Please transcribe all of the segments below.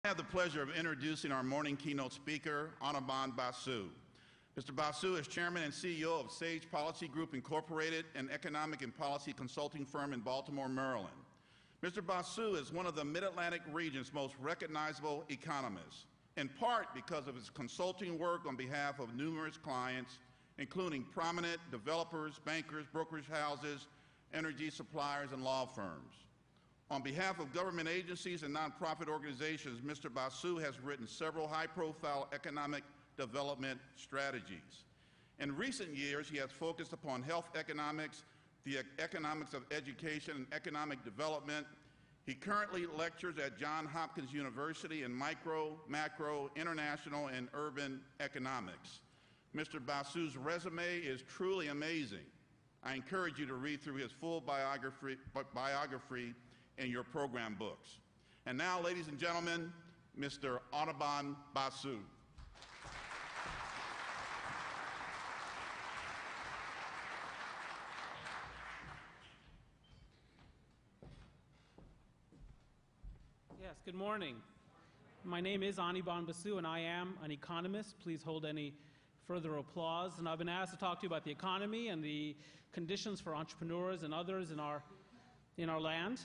I have the pleasure of introducing our morning keynote speaker, Anirban Basu. Mr. Basu is Chairman and CEO of Sage Policy Group Incorporated, an economic and policy consulting firm in Baltimore, Maryland. Mr. Basu is one of the Mid-Atlantic region's most recognizable economists, in part because of his consulting work on behalf of numerous clients, including prominent developers, bankers, brokerage houses, energy suppliers, and law firms. On behalf of government agencies and nonprofit organizations, Mr. Basu has written several high-profile economic development strategies. In recent years, he has focused upon health economics, the economics of education, and economic development. He currently lectures at Johns Hopkins University in micro, macro, international, and urban economics. Mr. Basu's resume is truly amazing. I encourage you to read through his full biography in your program books. And now, ladies and gentlemen, Mr. Anirban Basu. Yes, good morning. My name is Anirban Basu, and I am an economist. Please hold any further applause. And I've been asked to talk to you about the economy and the conditions for entrepreneurs and others in our land.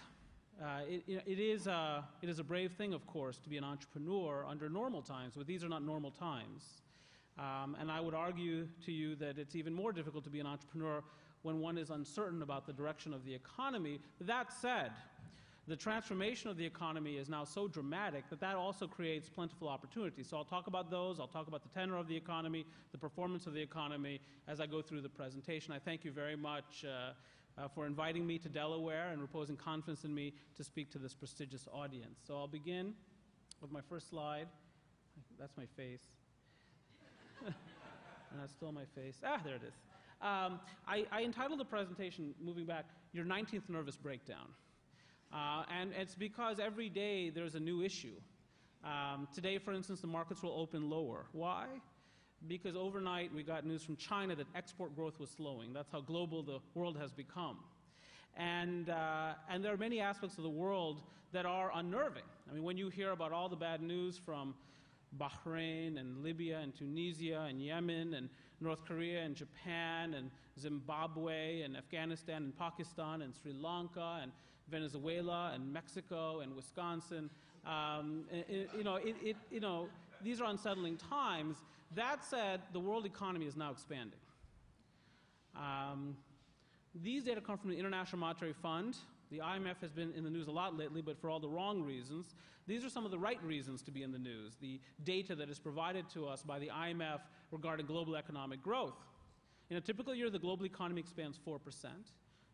It is a brave thing, of course, to be an entrepreneur under normal times, but these are not normal times. And I would argue to you that it's even more difficult to be an entrepreneur when one is uncertain about the direction of the economy. That said, the transformation of the economy is now so dramatic that that also creates plentiful opportunities. So I'll talk about those. I'll talk about the tenor of the economy, the performance of the economy as I go through the presentation. I thank you very much for inviting me to Delaware and reposing confidence in me to speak to this prestigious audience. So I'll begin with my first slide. That's my face. And that's still my face. Ah, there it is. I entitled the presentation, moving back, Your 19th Nervous Breakdown. And it's because every day there's a new issue. Today, for instance, the markets will open lower. Why? Because overnight we got news from China that export growth was slowing. That's how global the world has become. And there are many aspects of the world that are unnerving. I mean, when you hear about all the bad news from Bahrain and Libya and Tunisia and Yemen and North Korea and Japan and Zimbabwe and Afghanistan and Pakistan and Sri Lanka and Venezuela and Mexico and Wisconsin, these are unsettling times. That said, the world economy is now expanding. These data come from the International Monetary Fund. The IMF has been in the news a lot lately, but for all the wrong reasons. These are some of the right reasons to be in the news, the data that is provided to us by the IMF regarding global economic growth. In a typical year, the global economy expands 4%.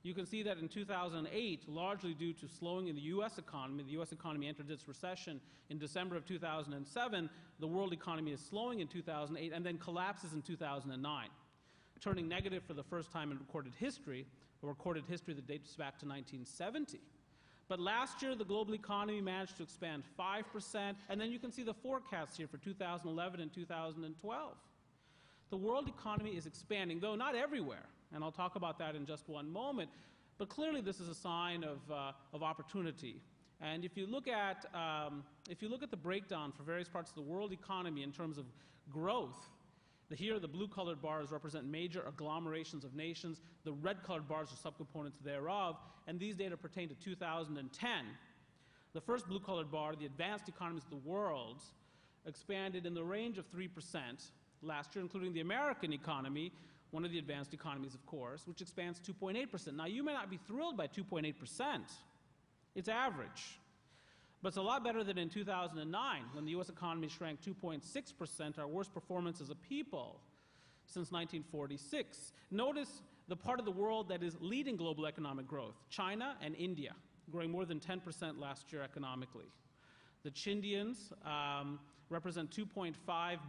You can see that in 2008, largely due to slowing in the U.S. economy, the U.S. economy entered its recession in December of 2007. The world economy is slowing in 2008 and then collapses in 2009. Turning negative for the first time in recorded history, a recorded history that dates back to 1970. But last year, the global economy managed to expand 5%, and then you can see the forecasts here for 2011 and 2012. The world economy is expanding, though not everywhere, and I'll talk about that in just one moment, but clearly this is a sign of opportunity. And if you look at the breakdown for various parts of the world economy in terms of growth, here, the blue-colored bars represent major agglomerations of nations. The red-colored bars are subcomponents thereof, and these data pertain to 2010. The first blue-colored bar, the advanced economies of the world, expanded in the range of 3% last year, including the American economy, one of the advanced economies, of course, which expands 2.8%. Now, you may not be thrilled by 2.8%. It's average. But it's a lot better than in 2009, when the U.S. economy shrank 2.6%, our worst performance as a people since 1946. Notice the part of the world that is leading global economic growth, China and India, growing more than 10% last year economically. The Chindians represent 2.5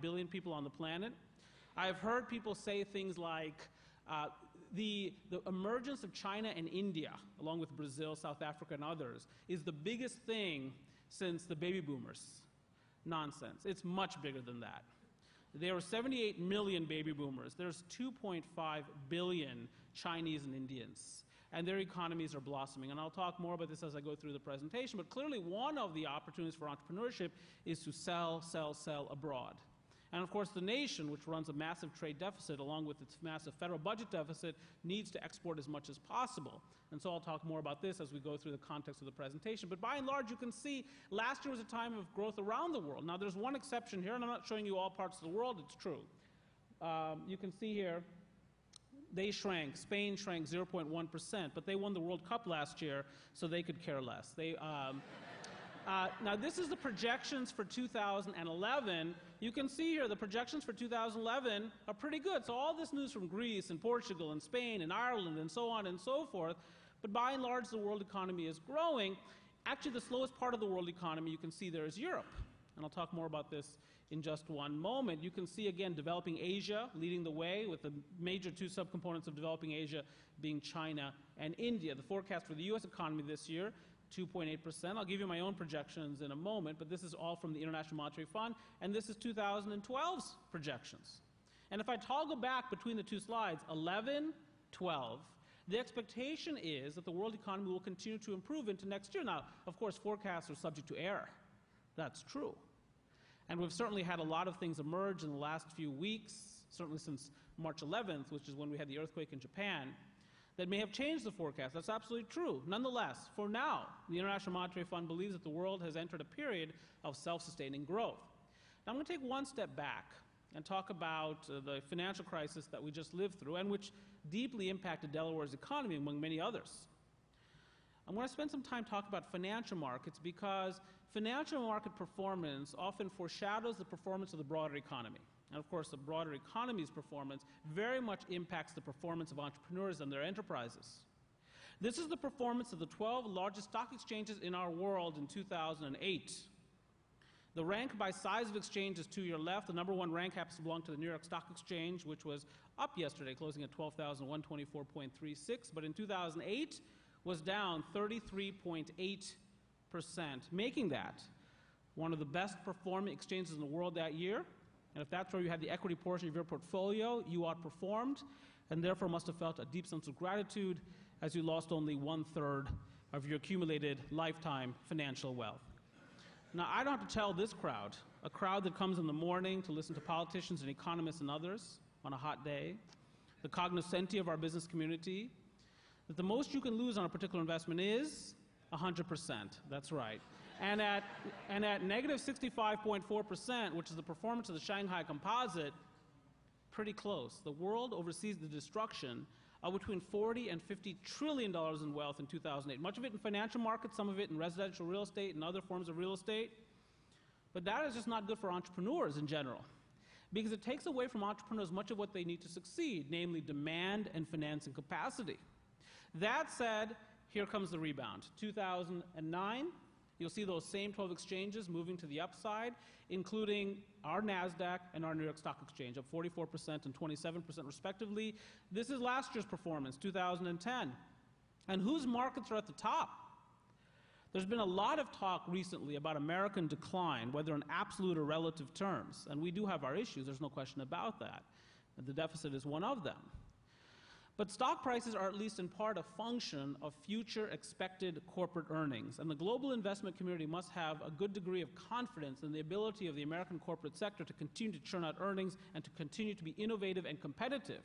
billion people on the planet. I've heard people say things like, the emergence of China and India, along with Brazil, South Africa, and others, is the biggest thing since the baby boomers. Nonsense. It's much bigger than that. There are 78 million baby boomers. There's 2.5 billion Chinese and Indians. and their economies are blossoming. And I'll talk more about this as I go through the presentation, but clearly one of the opportunities for entrepreneurship is to sell, sell, sell abroad. And of course, the nation, which runs a massive trade deficit along with its massive federal budget deficit, needs to export as much as possible. And so I'll talk more about this as we go through the context of the presentation. But by and large, you can see last year was a time of growth around the world. Now, there's one exception here, and I'm not showing you all parts of the world. It's true. You can see here, they shrank. Spain shrank 0.1%, but they won the World Cup last year, so they could care less. Now, this is the projections for 2011. You can see here the projections for 2011 are pretty good. So all this news from Greece and Portugal and Spain and Ireland and so on and so forth, but by and large, the world economy is growing. Actually, the slowest part of the world economy you can see there is Europe. And I'll talk more about this in just one moment. You can see, again, developing Asia leading the way, with the major two subcomponents of developing Asia being China and India. The forecast for the U.S. economy this year, 2.8%. I'll give you my own projections in a moment, but this is all from the International Monetary Fund, and this is 2012's projections. And if I toggle back between the two slides, 11, 12, the expectation is that the world economy will continue to improve into next year. Now, of course, forecasts are subject to error. That's true. And we've certainly had a lot of things emerge in the last few weeks, certainly since March 11th, which is when we had the earthquake in Japan, that may have changed the forecast. That's absolutely true. Nonetheless, for now, the International Monetary Fund believes that the world has entered a period of self-sustaining growth. Now, I'm going to take one step back and talk about the financial crisis that we just lived through and which deeply impacted Delaware's economy, among many others. I'm going to spend some time talking about financial markets because financial market performance often foreshadows the performance of the broader economy. And of course, the broader economy's performance very much impacts the performance of entrepreneurs and their enterprises. This is the performance of the 12 largest stock exchanges in our world in 2008. The rank by size of exchange is to your left. The number one rank happens to belong to the New York Stock Exchange, which was up yesterday, closing at 12,124.36, but in 2008 was down 33.8%, making that one of the best performing exchanges in the world that year. And if that's where you had the equity portion of your portfolio, you outperformed, and therefore must have felt a deep sense of gratitude as you lost only 1/3 of your accumulated lifetime financial wealth. Now, I don't have to tell this crowd, a crowd that comes in the morning to listen to politicians and economists and others on a hot day, the cognoscenti of our business community, that the most you can lose on a particular investment is 100%. That's right. And at negative 65.4%, which is the performance of the Shanghai Composite, pretty close. The world oversees the destruction of between $40 and $50 trillion in wealth in 2008. Much of it in financial markets, some of it in residential real estate and other forms of real estate. But that is just not good for entrepreneurs in general, because it takes away from entrepreneurs much of what they need to succeed, namely demand and financing capacity. That said, here comes the rebound. 2009, you'll see those same 12 exchanges moving to the upside, including our NASDAQ and our New York Stock Exchange, up 44% and 27% respectively. This is last year's performance, 2010. And whose markets are at the top? There's been a lot of talk recently about American decline, whether in absolute or relative terms. And we do have our issues, there's no question about that. And the deficit is one of them. But stock prices are at least in part a function of future expected corporate earnings. And the global investment community must have a good degree of confidence in the ability of the American corporate sector to continue to churn out earnings and to continue to be innovative and competitive.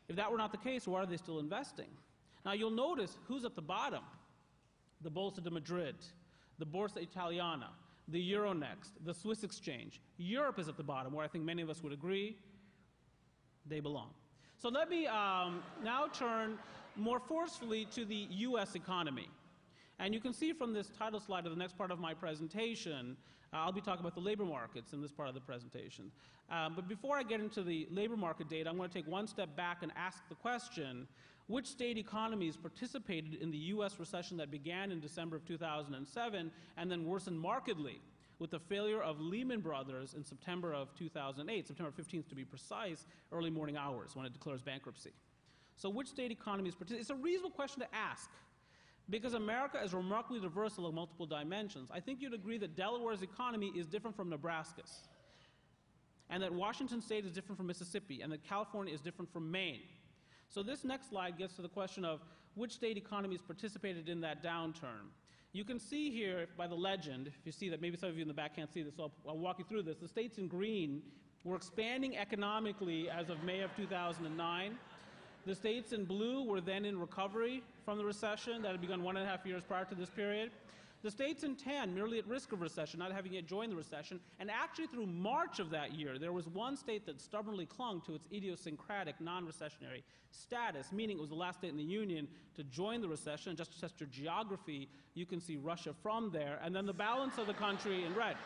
If that were not the case, why are they still investing? Now, you'll notice who's at the bottom. The Bolsa de Madrid, the Borsa Italiana, the Euronext, the Swiss exchange. Europe is at the bottom, where I think many of us would agree they belong. So let me now turn more forcefully to the U.S. economy. And you can see from this title slide of the next part of my presentation, I'll be talking about the labor markets in this part of the presentation. But before I get into the labor market data, I'm going to take one step back and ask the question, which state economies participated in the U.S. recession that began in December of 2007 and then worsened markedly with the failure of Lehman Brothers in September of 2008, September 15th to be precise, early morning hours when it declares bankruptcy. So which state economies participate? It's a reasonable question to ask because America is remarkably diverse along multiple dimensions. I think you'd agree that Delaware's economy is different from Nebraska's, and that Washington State is different from Mississippi, and that California is different from Maine. So this next slide gets to the question of which state economies participated in that downturn. You can see here by the legend, if you see that, maybe some of you in the back can't see this, so I'll walk you through this. The states in green were expanding economically as of May of 2009. The states in blue were then in recovery from the recession that had begun 1.5 years prior to this period. The states in tan, merely at risk of recession, not having yet joined the recession, and actually through March of that year, there was one state that stubbornly clung to its idiosyncratic non-recessionary status, meaning it was the last state in the Union to join the recession. And just to test your geography, you can see Russia from there, and then the balance of the country in red.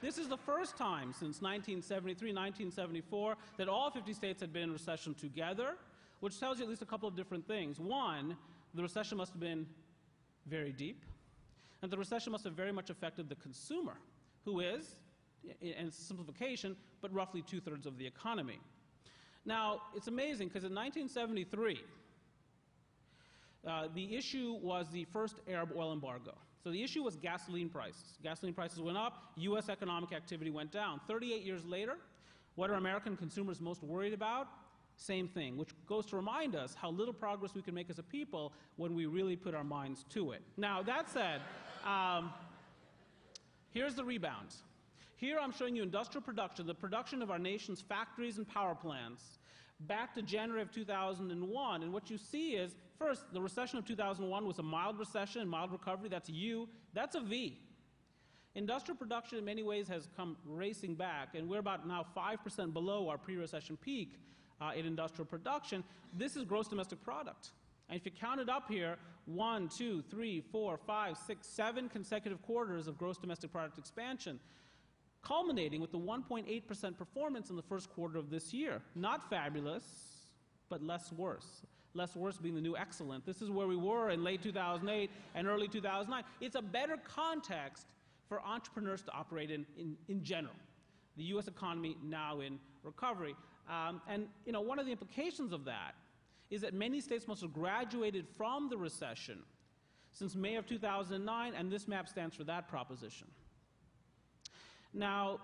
This is the first time since 1973, 1974, that all 50 states had been in recession together, which tells you at least a couple of different things. One, the recession must have been very deep, and the recession must have very much affected the consumer, who is, in simplification, but roughly 2/3 of the economy. Now, it's amazing, because in 1973, the issue was the first Arab oil embargo. So the issue was gasoline prices. Gasoline prices went up, U.S. economic activity went down. 38 years later, what are American consumers most worried about? Same thing, which goes to remind us how little progress we can make as a people when we really put our minds to it. Now, that said, here's the rebound. Here I'm showing you industrial production, the production of our nation's factories and power plants, back to January of 2001. And what you see is, first, the recession of 2001 was a mild recession, mild recovery. That's U. That's a V. Industrial production in many ways has come racing back, and we're about now 5% below our pre-recession peak in industrial production. This is gross domestic product. And if you count it up here, 1, 2, 3, 4, 5, 6, 7 consecutive quarters of gross domestic product expansion, culminating with the 1.8% performance in the first quarter of this year. Not fabulous, but less worse. Less worse being the new excellent. This is where we were in late 2008 and early 2009. It's a better context for entrepreneurs to operate in general. The U.S. economy now in recovery. And one of the implications of that is that many states must have graduated from the recession since May of 2009, and this map stands for that proposition. Now,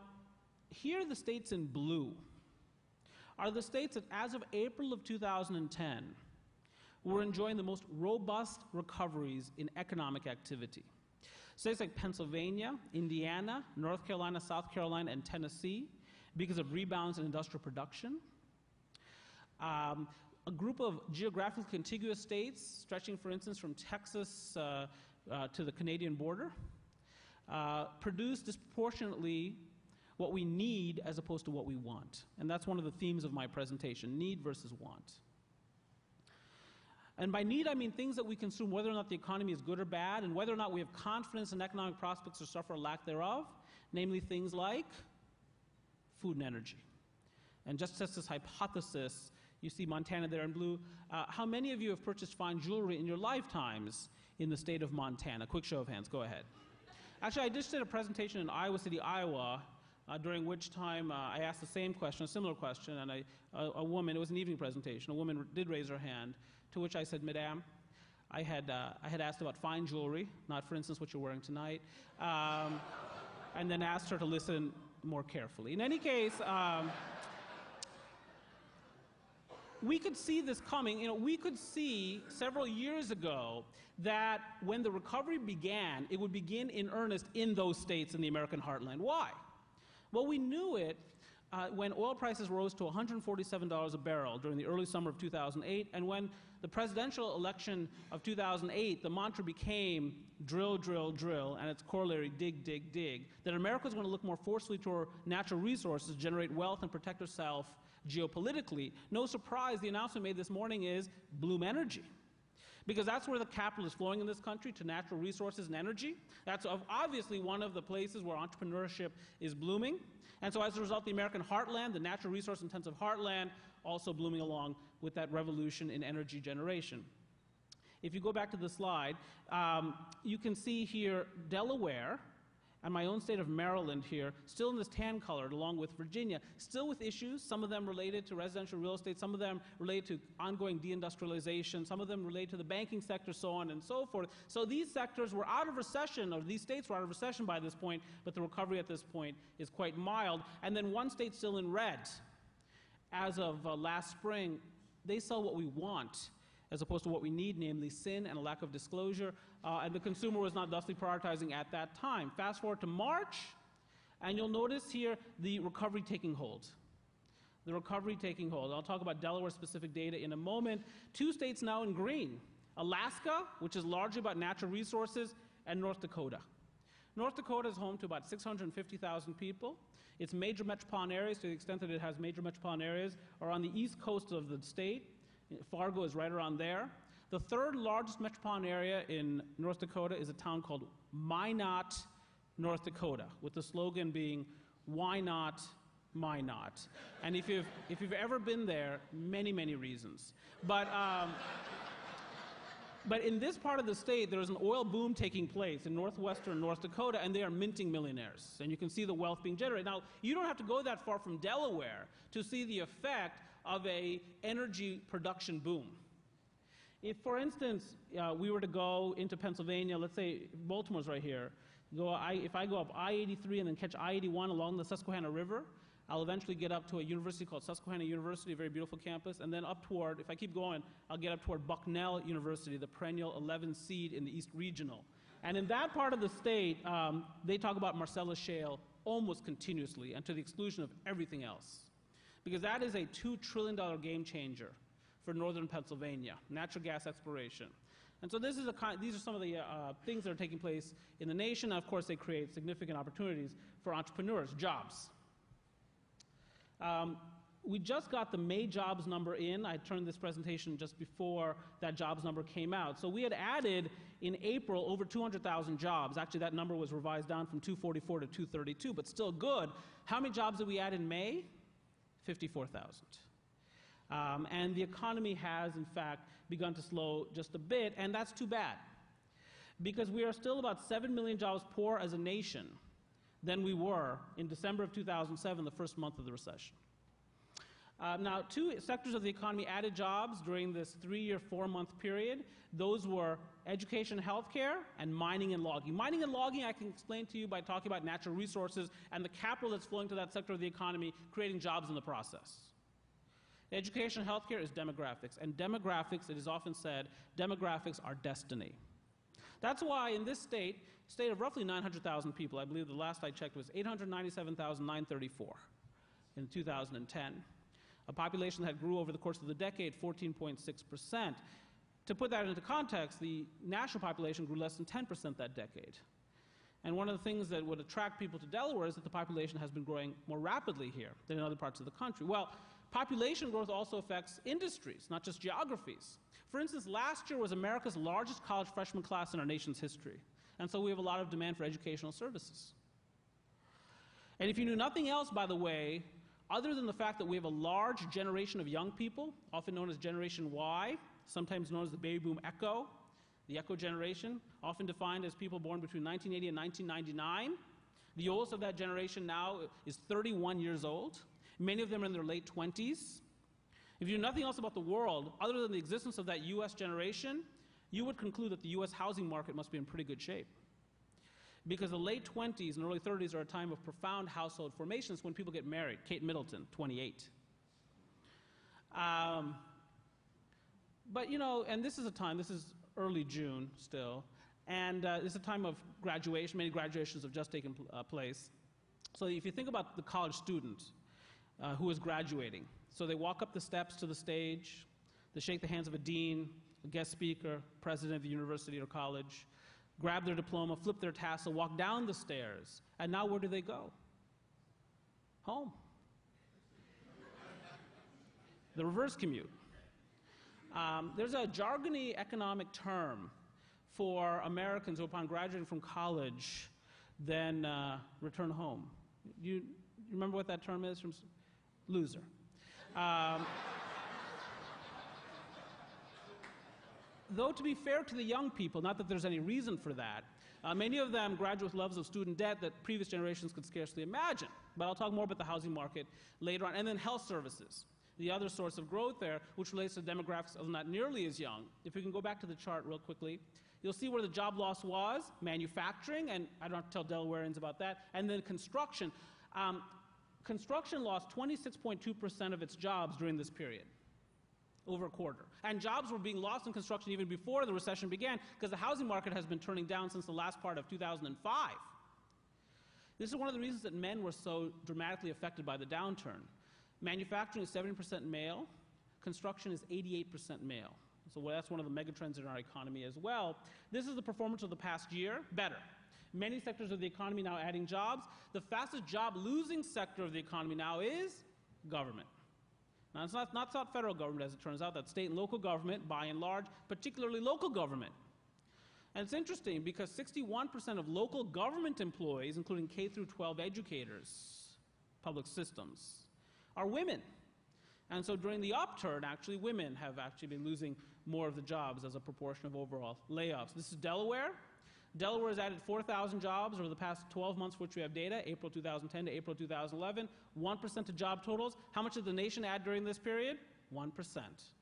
here the states in blue are the states that, as of April of 2010, were enjoying the most robust recoveries in economic activity. States like Pennsylvania, Indiana, North Carolina, South Carolina, and Tennessee, because of rebounds in industrial production. A group of geographically contiguous states, stretching, for instance, from Texas to the Canadian border, produce disproportionately what we need as opposed to what we want. And that's one of the themes of my presentation, need versus want. And by need, I mean things that we consume, whether or not the economy is good or bad, and whether or not we have confidence in economic prospects or suffer a lack thereof, namely things like food and energy. And just to test this hypothesis, you see Montana there in blue. How many of you have purchased fine jewelry in your lifetimes in the state of Montana? Quick show of hands, go ahead. Actually, I just did a presentation in Iowa City, Iowa, during which time I asked the same question, a similar question, and a woman, it was an evening presentation, a woman did raise her hand, to which I said, Madame, I had asked about fine jewelry, not, for instance, what you're wearing tonight, and then asked her to listen more carefully. In any case, we could see this coming. We could see several years ago that when the recovery began, it would begin in earnest in those states in the American heartland. Why? Well, we knew it when oil prices rose to $147 a barrel during the early summer of 2008, and when the presidential election of 2008, the mantra became drill, drill, drill, and its corollary, dig, dig, dig, that America was going to look more forcefully toward natural resources, generate wealth, and protect herself geopolitically. No surprise, the announcement made this morning is Bloom Energy. Because that's where the capital is flowing in this country, to natural resources and energy. That's obviously one of the places where entrepreneurship is blooming. And so as a result, the American heartland, the natural resource-intensive heartland, also blooming along with that revolution in energy generation. If you go back to the slide, you can see here Delaware, and my own state of Maryland here, still in this tan colored, along with Virginia, still with issues, some of them related to residential real estate, some of them related to ongoing deindustrialization, some of them related to the banking sector, so on and so forth. So these sectors were out of recession, or these states were out of recession by this point, but the recovery at this point is quite mild. And then one state still in red. As of last spring, they sell what we want as opposed to what we need, namely sin and a lack of disclosure, and the consumer was not thusly prioritizing at that time. Fast forward to March, and you'll notice here the recovery taking hold. The recovery taking hold. I'll talk about Delaware-specific data in a moment. 2 states now in green: Alaska, which is largely about natural resources, and North Dakota. North Dakota is home to about 650,000 people. Its major metropolitan areas, to the extent that it has major metropolitan areas, are on the east coast of the state. Fargo is right around there. The 3rd largest metropolitan area in North Dakota is a town called Minot, North Dakota, with the slogan being, "Why not, my not?" And if you've ever been there, many, many reasons. But in this part of the state, there is an oil boom taking place in northwestern North Dakota, and they are minting millionaires. And you can see the wealth being generated. Now, you don't have to go that far from Delaware to see the effect of a energy production boom. If, for instance, we were to go into Pennsylvania, let's say Baltimore's right here, if I go up I-83 and then catch I-81 along the Susquehanna River, I'll eventually get up to a university called Susquehanna University, a very beautiful campus, and then up toward, if I keep going, I'll get up toward Bucknell University, the perennial 11th seed in the East Regional. And in that part of the state, they talk about Marcellus Shale almost continuously and to the exclusion of everything else. Because that is a $2 trillion game changer for northern Pennsylvania, natural gas exploration. And so these are some of the things that are taking place in the nation. Of course, they create significant opportunities for entrepreneurs, jobs. We just got the May jobs number in. I turned this presentation just before that jobs number came out. So we had added in April over 200,000 jobs. Actually, that number was revised down from 244 to 232, but still good. How many jobs did we add in May? 54,000. And the economy has, in fact, begun to slow just a bit, and that's too bad. Because we are still about 7 million jobs poorer as a nation than we were in December of 2007, the first month of the recession. Now, 2 sectors of the economy added jobs during this 3-year, 4-month period. Those were education and healthcare, and mining and logging. Mining and logging I can explain to you by talking about natural resources and the capital that's flowing to that sector of the economy, creating jobs in the process. Education and healthcare is demographics, and demographics, it is often said, demographics are destiny. That's why in this state of roughly 900,000 people, I believe the last I checked was 897,934 in 2010, a population that grew over the course of the decade 14.6%. To put that into context, the national population grew less than 10% that decade. And one of the things that would attract people to Delaware is that the population has been growing more rapidly here than in other parts of the country. Well, population growth also affects industries, not just geographies. For instance, last year was America's largest college freshman class in our nation's history. And so we have a lot of demand for educational services. And if you knew nothing else, by the way, other than the fact that we have a large generation of young people, often known as Generation Y, sometimes known as the baby boom echo, the echo generation, often defined as people born between 1980 and 1999. The oldest of that generation now is 31 years old. Many of them are in their late 20s. If you knew nothing else about the world, other than the existence of that US generation, you would conclude that the US housing market must be in pretty good shape. Because the late 20s and early 30s are a time of profound household formations when people get married. Kate Middleton, 28. But you know, and this is a time, this is early June still, and it's a time of graduation. Many graduations have just taken place. So if you think about the college student who is graduating, so they walk up the steps to the stage, they shake the hands of a dean, a guest speaker, president of the university or college, grab their diploma, flip their tassel, walk down the stairs, and now where do they go? Home. The reverse commute. There's a jargony economic term for Americans who, upon graduating from college, then return home. You remember what that term is? From loser. Though to be fair to the young people, not that there's any reason for that, many of them graduate with levels of student debt that previous generations could scarcely imagine. But I'll talk more about the housing market later on. And then health services, the other source of growth there, which relates to demographics of not nearly as young. If we can go back to the chart real quickly, you'll see where the job loss was, manufacturing, and I don't have to tell Delawareans about that, and then construction. Construction lost 26.2% of its jobs during this period. over a quarter. And jobs were being lost in construction even before the recession began because the housing market has been turning down since the last part of 2005. This is one of the reasons that men were so dramatically affected by the downturn. Manufacturing is 70% male, construction is 88% male. So that's one of the megatrends in our economy as well. This is the performance of the past year, better. Many sectors of the economy now adding jobs. The fastest job-losing sector of the economy now is government. Now, it's not federal government, as it turns out. That's state and local government, by and large, particularly local government. And it's interesting because 61% of local government employees, including K through 12 educators, public systems, are women. And so during the upturn, actually, women have actually been losing more of the jobs as a proportion of overall layoffs. This is Delaware. Delaware has added 4,000 jobs over the past 12 months for which we have data, April 2010 to April 2011, 1% of job totals. How much did the nation add during this period? 1%.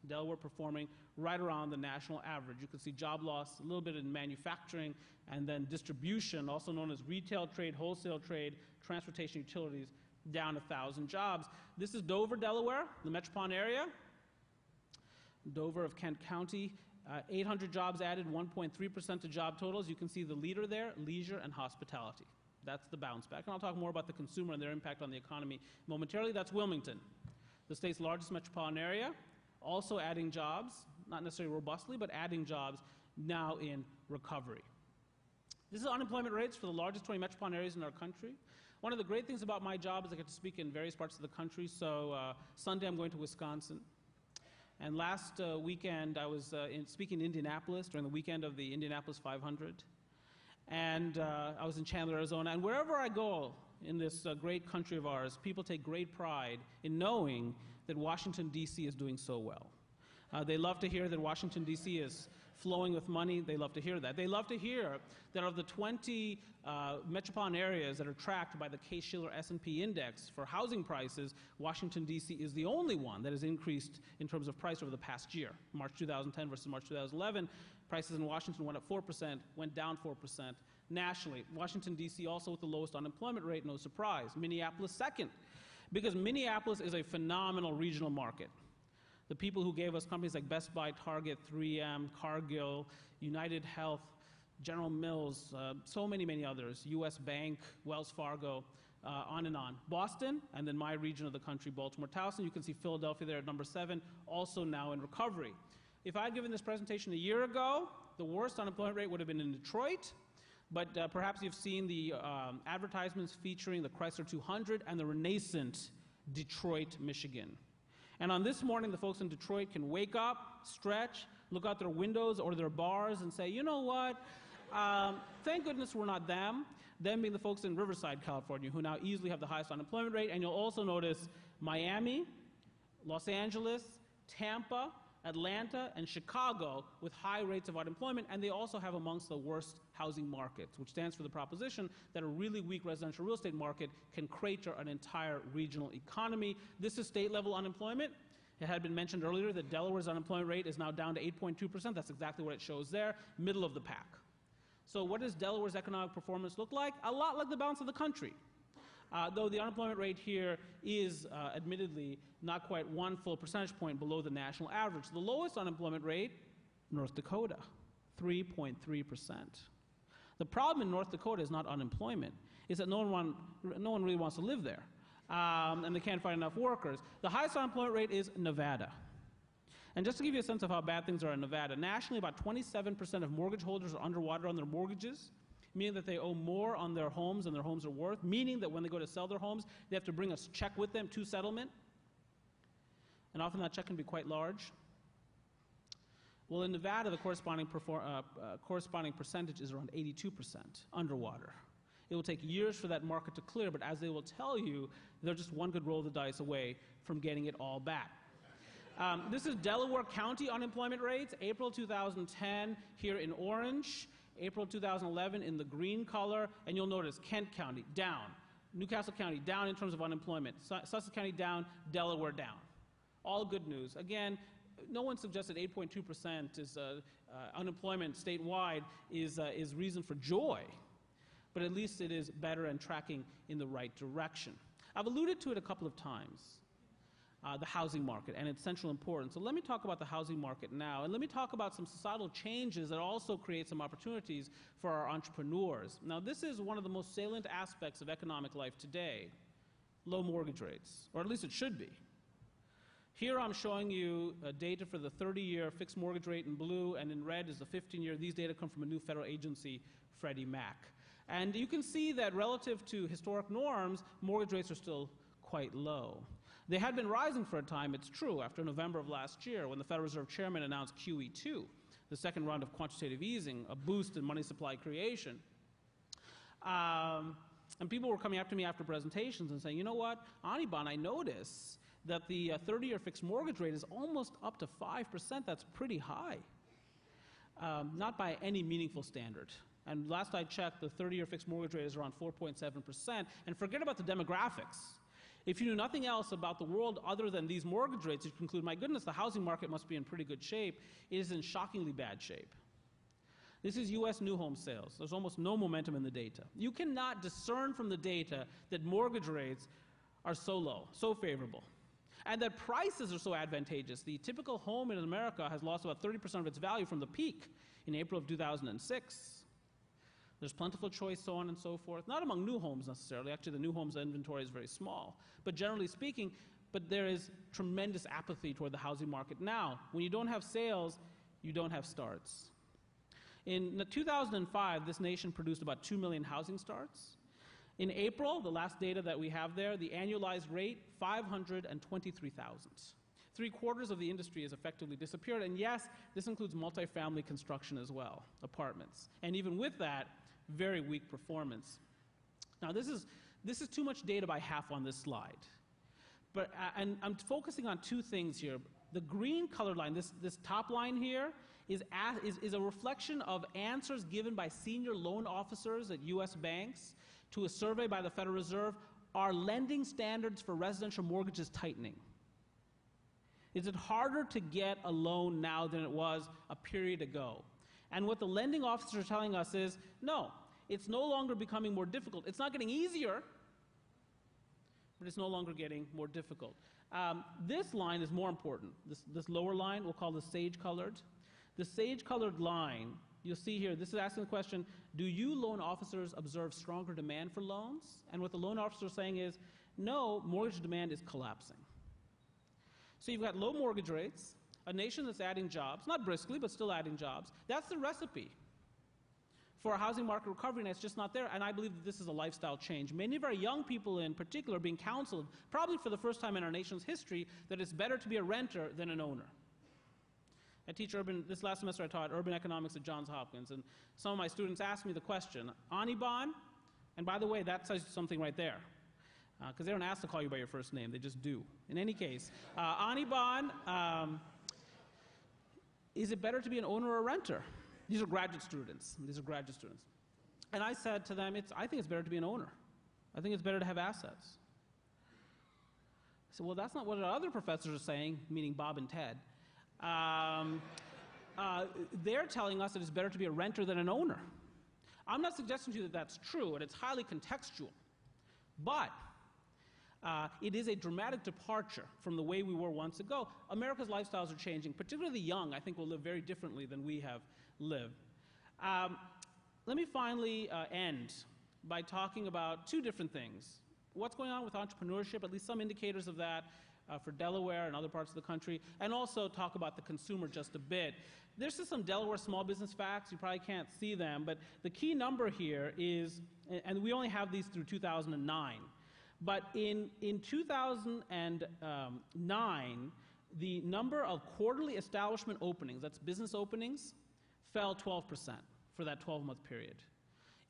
Delaware performing right around the national average. You can see job loss, a little bit in manufacturing, and then distribution, also known as retail trade, wholesale trade, transportation, utilities, down 1,000 jobs. This is Dover, Delaware, the metropolitan area. Dover of Kent County, 800 jobs added, 1.3% of job totals. You can see the leader there, leisure and hospitality. That's the bounce back. And I'll talk more about the consumer and their impact on the economy momentarily. That's Wilmington, the state's largest metropolitan area, also adding jobs, not necessarily robustly, but adding jobs now in recovery. This is unemployment rates for the largest 20 metropolitan areas in our country. One of the great things about my job is I get to speak in various parts of the country. So Sunday I'm going to Wisconsin. And last weekend I was speaking in Indianapolis during the weekend of the Indianapolis 500. And I was in Chandler, Arizona. And wherever I go in this great country of ours, people take great pride in knowing that Washington, D.C. is doing so well. They love to hear that Washington, D.C. is flowing with money. They love to hear that. They love to hear that of the 20 metropolitan areas that are tracked by the Case-Shiller S&P index for housing prices, Washington, D.C. is the only one that has increased in terms of price over the past year. March 2010 versus March 2011, prices in Washington went up 4%, went down 4%. Nationally, Washington, D.C. also with the lowest unemployment rate, no surprise. Minneapolis second, because Minneapolis is a phenomenal regional market. The people who gave us companies like Best Buy, Target, 3M, Cargill, United Health, General Mills, so many, many others, U.S. Bank, Wells Fargo, on and on. Boston, and then my region of the country, Baltimore, Towson. You can see Philadelphia there at number 7, also now in recovery. If I had given this presentation a year ago, the worst unemployment rate would have been in Detroit, but perhaps you've seen the advertisements featuring the Chrysler 200 and the renascent Detroit, Michigan. And on this morning, the folks in Detroit can wake up, stretch, look out their windows or their bars and say, you know what, thank goodness we're not them. Them being the folks in Riverside, California, who now easily have the highest unemployment rate. And you'll also notice Miami, Los Angeles, Tampa, Atlanta, and Chicago with high rates of unemployment, and they also have amongst the worst housing markets, which stands for the proposition that a really weak residential real estate market can crater an entire regional economy. This is state-level unemployment. It had been mentioned earlier that Delaware's unemployment rate is now down to 8.2%. That's exactly what it shows there, middle of the pack. So what does Delaware's economic performance look like? A lot like the balance of the country. Though the unemployment rate here is admittedly not quite 1 full percentage point below the national average. The lowest unemployment rate, North Dakota, 3.3%. The problem in North Dakota is not unemployment, it's that no one really wants to live there, and they can't find enough workers. The highest unemployment rate is Nevada. And just to give you a sense of how bad things are in Nevada, nationally about 27% of mortgage holders are underwater on their mortgages, meaning that they owe more on their homes than their homes are worth, meaning that when they go to sell their homes, they have to bring a check with them to settlement. And often that check can be quite large. Well, in Nevada, the corresponding percentage is around 82% underwater. It will take years for that market to clear, but as they will tell you, they're just one good roll of the dice away from getting it all back. This is Delaware County unemployment rates, April 2010 here in orange, April 2011 in the green color, and you'll notice Kent County down, Newcastle County down in terms of unemployment, Sussex County down, Delaware down. All good news. Again, no one suggested 8.2% is unemployment statewide is reason for joy, but at least it is better and tracking in the right direction. I've alluded to it a couple of times. the housing market and its central importance. So let me talk about the housing market now, and let me talk about some societal changes that also create some opportunities for our entrepreneurs. Now, this is one of the most salient aspects of economic life today, low mortgage rates, or at least it should be. Here I'm showing you data for the 30-year fixed mortgage rate in blue, and in red is the 15-year. These data come from a new federal agency, Freddie Mac. And you can see that relative to historic norms, mortgage rates are still quite low. They had been rising for a time, it's true, after November of last year when the Federal Reserve Chairman announced QE2, the second round of quantitative easing, a boost in money supply creation. And people were coming up to me after presentations and saying, you know what, Anirban, I notice that the 30-year fixed mortgage rate is almost up to 5%. That's pretty high. Not by any meaningful standard. And last I checked, the 30-year fixed mortgage rate is around 4.7%. And forget about the demographics. If you knew nothing else about the world other than these mortgage rates, you'd conclude, my goodness, the housing market must be in pretty good shape. It is in shockingly bad shape. This is U.S. new home sales. There's almost no momentum in the data. You cannot discern from the data that mortgage rates are so low, so favorable, and that prices are so advantageous. The typical home in America has lost about 30% of its value from the peak in April of 2006. There's plentiful choice, so on and so forth. Not among new homes necessarily. Actually, the new homes inventory is very small. But generally speaking, there is tremendous apathy toward the housing market now. When you don't have sales, you don't have starts. In 2005, this nation produced about 2 million housing starts. In April, the last data that we have there, the annualized rate, 523,000. 3/4 of the industry has effectively disappeared. And yes, this includes multifamily construction as well, apartments. And even with that, very weak performance. Now, this is too much data by half on this slide. But, and I'm focusing on two things here. The green colored line, this top line here, is a reflection of answers given by senior loan officers at U.S. banks to a survey by the Federal Reserve. Are lending standards for residential mortgages tightening? Is it harder to get a loan now than it was a period ago? And what the lending officers are telling us is, no, it's no longer becoming more difficult. It's not getting easier, but it's no longer getting more difficult. This line is more important. This lower line, we'll call the sage-colored. The sage-colored line, you'll see here, this is asking the question, do you loan officers observe stronger demand for loans? And what the loan officers are saying is, no, mortgage demand is collapsing. So you've got low mortgage rates, a nation that's adding jobs, not briskly, but still adding jobs. That's the recipe for a housing market recovery, and it's just not there. And I believe that this is a lifestyle change. Many of our young people in particular are being counseled, probably for the first time in our nation's history, that it's better to be a renter than an owner. I teach this last semester I taught urban economics at Johns Hopkins, and some of my students asked me the question, Anirban, and by the way, that says something right there. Because they don't ask to call you by your first name, they just do. In any case, Anirban, is it better to be an owner or a renter? These are graduate students. And I said to them, I think it's better to be an owner. I think it's better to have assets. I said, well, that's not what our other professors are saying, meaning Bob and Ted. They're telling us that it's better to be a renter than an owner. I'm not suggesting to you that that's true, and it's highly contextual. But it is a dramatic departure from the way we were once ago. America's lifestyles are changing, particularly the young, I think, will live very differently than we have lived. Let me finally end by talking about two different things. What's going on with entrepreneurship, at least some indicators of that for Delaware and other parts of the country, and also talk about the consumer just a bit. There's just some Delaware small business facts. You probably can't see them, but the key number here is, and we only have these through 2009, but in 2009, the number of quarterly establishment openings, that's business openings, fell 12% for that 12-month period.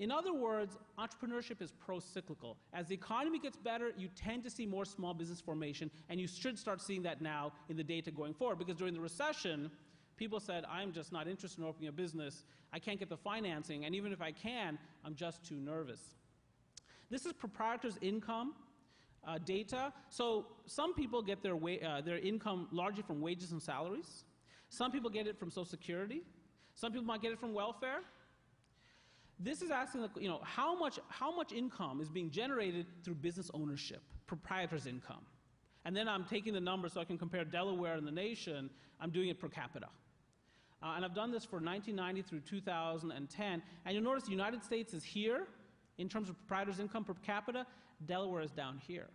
In other words, entrepreneurship is pro-cyclical. As the economy gets better, you tend to see more small business formation, and you should start seeing that now in the data going forward, because during the recession, people said, I'm just not interested in opening a business. I can't get the financing, and even if I can, I'm just too nervous. This is Proprietor's income data. So some people get their income largely from wages and salaries. Some people get it from Social Security. Some people might get it from welfare. This is asking, how much income is being generated through business ownership, Proprietor's income. and then I'm taking the numbers so I can compare Delaware and the nation, I'm doing it per capita. And I've done this for 1990 through 2010, and you'll notice the United States is here in terms of proprietor's income per capita. Delaware is down here.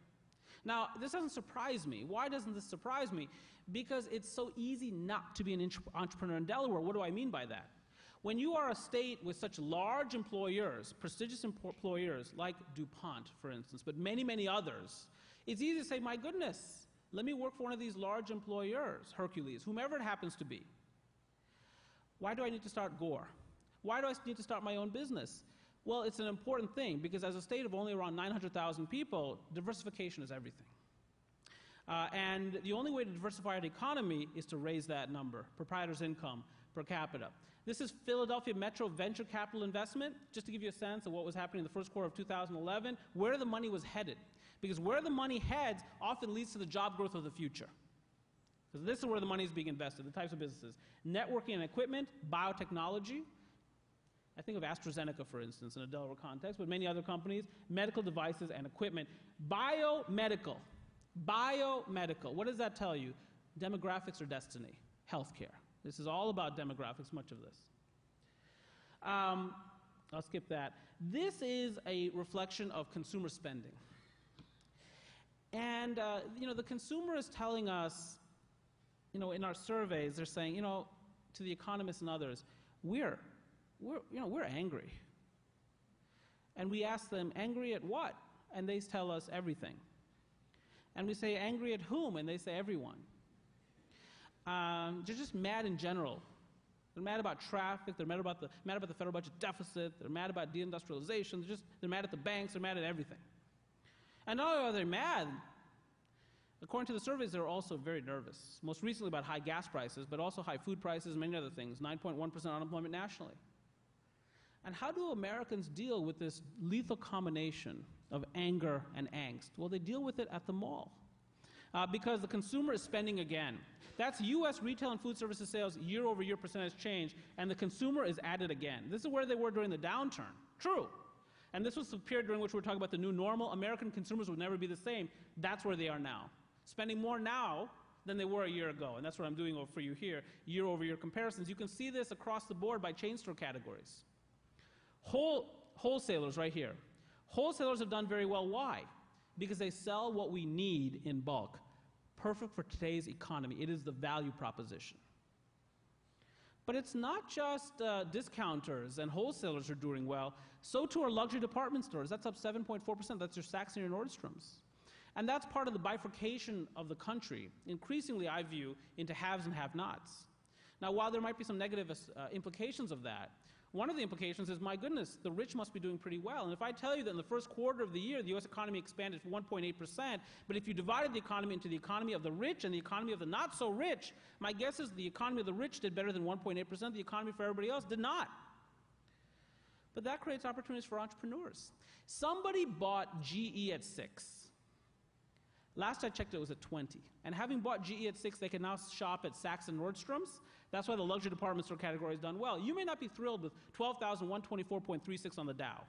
Now, this doesn't surprise me. Why doesn't this surprise me? Because it's so easy not to be an entrepreneur in Delaware. What do I mean by that? When you are a state with such large employers, prestigious employers like DuPont, for instance, but many, many others, it's easy to say, my goodness, let me work for one of these large employers, Hercules, whomever it happens to be. Why do I need to start Gore? Why do I need to start my own business? Well, it's an important thing, because as a state of only around 900,000 people, diversification is everything. And the only way to diversify the economy is to raise that number, proprietor's income per capita. This is Philadelphia Metro Venture Capital Investment, just to give you a sense of what was happening in the first quarter of 2011, where the money was headed. Because where the money heads often leads to the job growth of the future. Because this is where the money is being invested, the types of businesses. Networking and equipment, biotechnology. I think of AstraZeneca, for instance, in a Delaware context, but many other companies, medical devices and equipment. Biomedical. Biomedical. What does that tell you? Demographics or destiny. Healthcare. This is all about demographics, much of this. I'll skip that. This is a reflection of consumer spending. And, the consumer is telling us, in our surveys, they're saying, to the economists and others, we're angry. And we ask them, angry at what? And they tell us everything. And we say, angry at whom? And they say, everyone. They're just mad in general. They're mad about traffic. They're mad about the federal budget deficit. They're mad about deindustrialization. They're mad at the banks. They're mad at everything. And not only are they mad, according to the surveys, they're also very nervous. Most recently about high gas prices, but also high food prices and many other things, 9.1% unemployment nationally. And how do Americans deal with this lethal combination of anger and angst? Well, they deal with it at the mall. Because the consumer is spending again. That's U.S. retail and food services sales year-over-year percentage change, and the consumer is at it again. This is where they were during the downturn. True. And this was the period during which we were talking about the new normal. American consumers would never be the same. That's where they are now. Spending more now than they were a year ago. And that's what I'm doing for you here, year-over-year comparisons. You can see this across the board by chain store categories. Wholesalers right here. Wholesalers have done very well. Why? Because they sell what we need in bulk. Perfect for today's economy. It is the value proposition. But it's not just discounters and wholesalers are doing well. So too are luxury department stores. That's up 7.4%. That's your Saks and your Nordstroms. And that's part of the bifurcation of the country, increasingly, I view, into haves and have-nots. Now, while there might be some negative implications of that, one of the implications is, my goodness, the rich must be doing pretty well. And if I tell you that in the first quarter of the year, the U.S. economy expanded 1.8%, but if you divided the economy into the economy of the rich and the economy of the not-so-rich, my guess is the economy of the rich did better than 1.8%. The economy for everybody else did not. But that creates opportunities for entrepreneurs. Somebody bought GE at 6. Last I checked, it was at 20. And having bought GE at 6, they can now shop at Saks and Nordstrom's. That's why the luxury department store category has done well. You may not be thrilled with 12,124.36 on the Dow.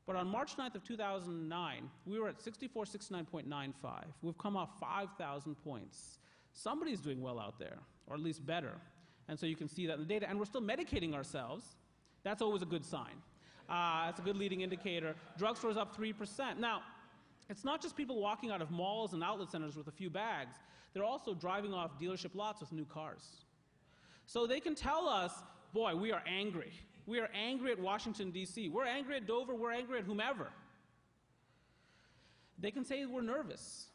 But on March 9th of 2009, we were at 6469.95. We've come off 5,000 points. Somebody's doing well out there, or at least better. And so you can see that in the data. And we're still medicating ourselves. That's always a good sign. That's a good leading indicator. Drugstores up 3%. Now, it's not just people walking out of malls and outlet centers with a few bags. They're also driving off dealership lots with new cars. So they can tell us, boy, we are angry. We are angry at Washington, D.C. We're angry at Dover. We're angry at whomever. They can say we're nervous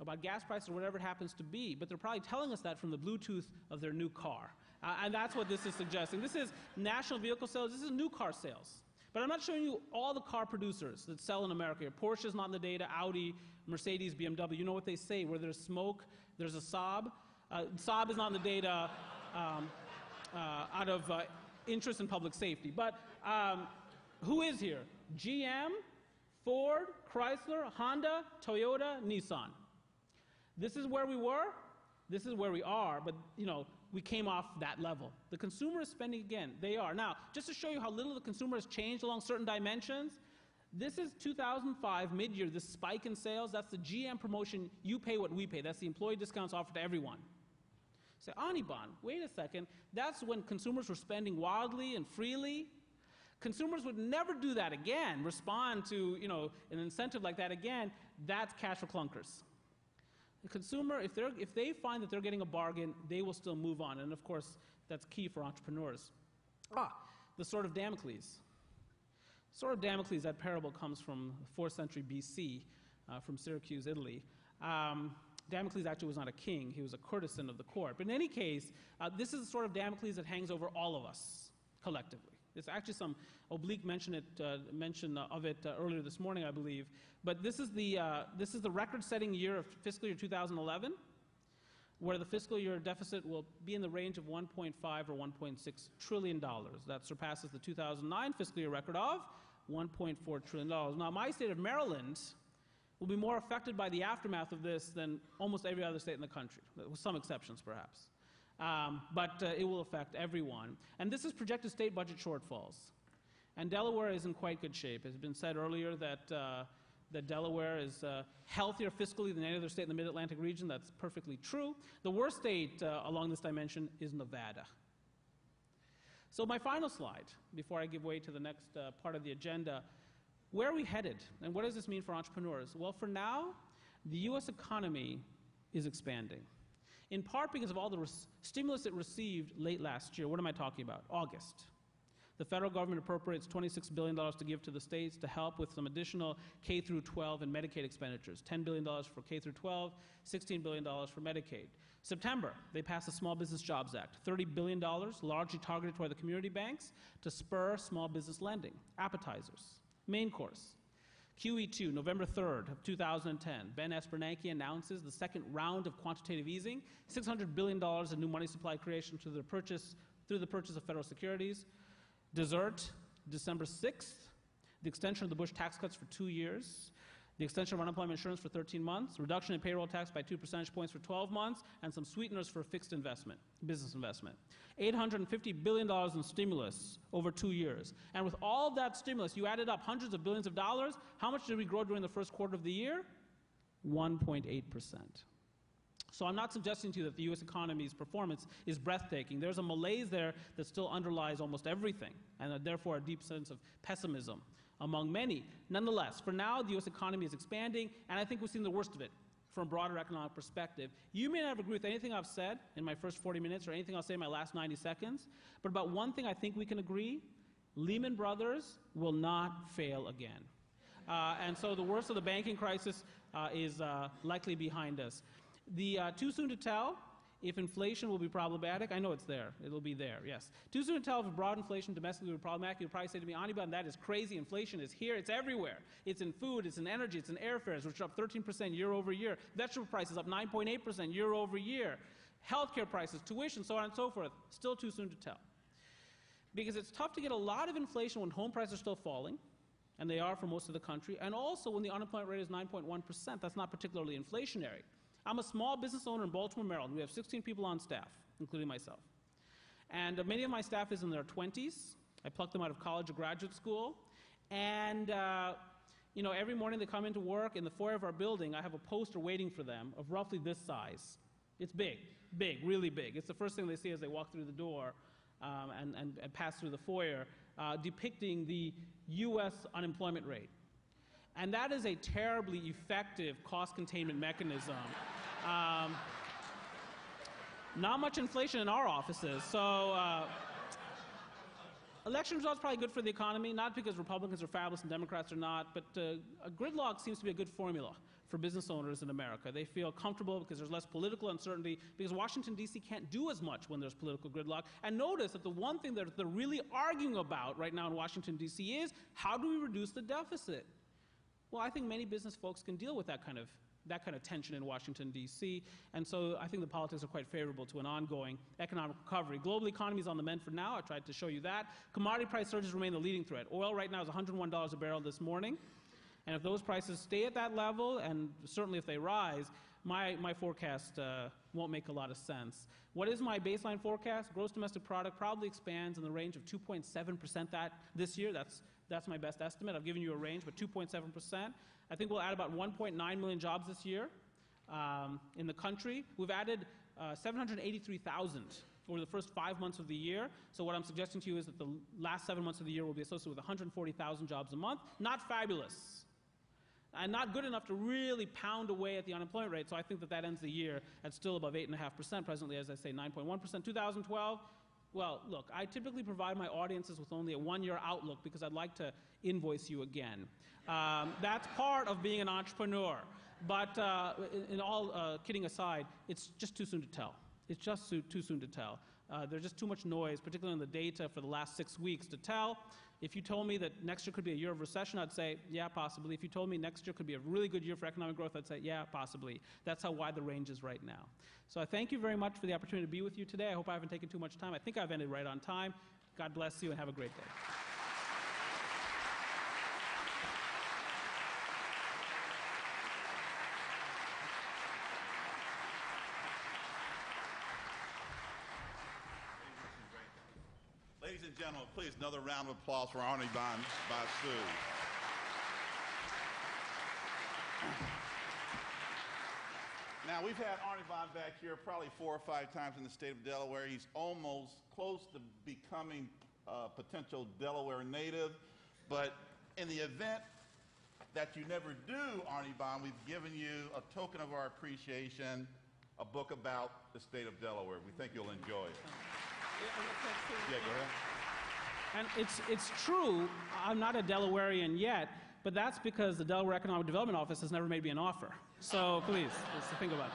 about gas prices or whatever it happens to be, but they're probably telling us that from the Bluetooth of their new car. And that's what this is suggesting. This is national vehicle sales. This is new car sales. But I'm not showing you all the car producers that sell in America. Porsche's not in the data, Audi, Mercedes, BMW. You know what they say, where there's smoke, there's a Saab. Saab is not in the data out of interest in public safety. But who is here? GM, Ford, Chrysler, Honda, Toyota, Nissan. This is where we were. This is where we are. But, we came off that level. The consumer is spending again. They are. Now, just to show you how little the consumer has changed along certain dimensions, This is 2005, mid-year, this spike in sales. That's the GM promotion, you pay what we pay. That's the employee discounts offered to everyone. Say, Anirban, wait a second. That's when consumers were spending wildly and freely. Consumers would never do that again, respond to an incentive like that again. That's cash for clunkers. The consumer, if they find that they're getting a bargain, they will still move on. And of course, that's key for entrepreneurs. The sword of Damocles. Sword of Damocles, that parable comes from 4th century BC, from Syracuse, Italy. Damocles actually was not a king. He was a courtesan of the court. But in any case, this is the sword of Damocles that hangs over all of us collectively. There's actually some oblique mention of it earlier this morning, I believe. But this is the record-setting year of fiscal year 2011, where the fiscal year deficit will be in the range of $1.5 or $1.6 trillion. That surpasses the 2009 fiscal year record of $1.4 trillion. Now, my state of Maryland will be more affected by the aftermath of this than almost every other state in the country, with some exceptions perhaps. But it will affect everyone. And this is projected state budget shortfalls. And Delaware is in quite good shape. It has been said earlier that Delaware is healthier fiscally than any other state in the Mid-Atlantic region. That's perfectly true. The worst state along this dimension is Nevada. So my final slide, before I give way to the next part of the agenda, where are we headed? And what does this mean for entrepreneurs? Well, for now, the U.S. economy is expanding, in part because of all the stimulus it received late last year. What am I talking about? August. The federal government appropriates $26 billion to give to the states to help with some additional K through 12 and Medicaid expenditures. $10 billion for K through 12, $16 billion for Medicaid. September, they passed the Small Business Jobs Act, $30 billion, largely targeted toward the community banks to spur small business lending. Appetizers. Main course. QE2, November 3rd of 2010. Ben Bernanke announces the second round of quantitative easing, $600 billion in new money supply creation through the purchase of federal securities. Dessert, December 6th, the extension of the Bush tax cuts for 2 years, the extension of unemployment insurance for 13 months, reduction in payroll tax by 2 percentage points for 12 months, and some sweeteners for fixed investment, business investment. $850 billion in stimulus over 2 years. And with all of that stimulus, you added up hundreds of billions of dollars. How much did we grow during the first quarter of the year? 1.8%. So I'm not suggesting to you that the U.S. economy's performance is breathtaking. There's a malaise there that still underlies almost everything, and therefore a deep sense of pessimism among many. Nonetheless, for now, the U.S. economy is expanding, and I think we've seen the worst of it from a broader economic perspective. You may not agree with anything I've said in my first 40 minutes or anything I'll say in my last 90 seconds, but about one thing I think we can agree: Lehman Brothers will not fail again. And so the worst of the banking crisis is likely behind us. Too soon to tell if inflation will be problematic. I know it's there. It'll be there, yes. Too soon to tell if broad inflation domestically will be problematic. You'll probably say to me, Anirban, that is crazy. Inflation is here. It's everywhere. It's in food. It's in energy. It's in airfares, which are up 13% year over year. Vegetable prices up 9.8% year over year. Healthcare prices, tuition, so on and so forth. Still too soon to tell. Because it's tough to get a lot of inflation when home prices are still falling, and they are for most of the country, and also when the unemployment rate is 9.1%. That's not particularly inflationary. I'm a small business owner in Baltimore, Maryland. We have 16 people on staff, including myself. And many of my staff is in their 20s. I plucked them out of college or graduate school. And every morning they come into work. In the foyer of our building, I have a poster waiting for them of roughly this size. It's big, big, really big. It's the first thing they see as they walk through the door and pass through the foyer, depicting the U.S. unemployment rate. And that is a terribly effective cost containment mechanism. Not much inflation in our offices. So election results are probably good for the economy, not because Republicans are fabulous and Democrats are not, but a gridlock seems to be a good formula for business owners in America. They feel comfortable because there's less political uncertainty, because Washington, D.C. can't do as much when there's political gridlock. And notice that the one thing that they're really arguing about right now in Washington, D.C. is, how do we reduce the deficit? Well, I think many business folks can deal with that kind of tension in Washington, D.C., and so I think the politics are quite favorable to an ongoing economic recovery. Global economy is on the mend for now. I tried to show you that. Commodity price surges remain the leading threat. Oil right now is $101 a barrel this morning, and if those prices stay at that level, and certainly if they rise, my forecast won't make a lot of sense. What is my baseline forecast? Gross domestic product probably expands in the range of 2.7% this year. That's That's my best estimate. I've given you a range, but 2.7%. I think we'll add about 1.9 million jobs this year in the country. We've added 783,000 over the first 5 months of the year. So what I'm suggesting to you is that the last 7 months of the year will be associated with 140,000 jobs a month. Not fabulous. And not good enough to really pound away at the unemployment rate. So I think that that ends the year at still above 8.5%. Presently, as I say, 9.1%. 2012, well, look, I typically provide my audiences with only a one-year outlook because I'd like to invoice you again. That's part of being an entrepreneur. But in all kidding aside, it's just too soon to tell. It's just too soon to tell. There's just too much noise, particularly in the data for the last 6 weeks to tell. If you told me that next year could be a year of recession, I'd say, yeah, possibly. If you told me next year could be a really good year for economic growth, I'd say, yeah, possibly. That's how wide the range is right now. So I thank you very much for the opportunity to be with you today. I hope I haven't taken too much time. I think I've ended right on time. God bless you and have a great day. Ladies and gentlemen, please, another round of applause for Anirban Basu. Now, we've had Anirban back here probably 4 or 5 times in the state of Delaware. He's almost close to becoming a potential Delaware native. But in the event that you never do, Anirban, we've given you a token of our appreciation, a book about the state of Delaware. We think you'll enjoy it. Yeah, go ahead. And it's true, I'm not a Delawarean yet, but that's because the Delaware Economic Development Office has never made me an offer. So please, just think about it.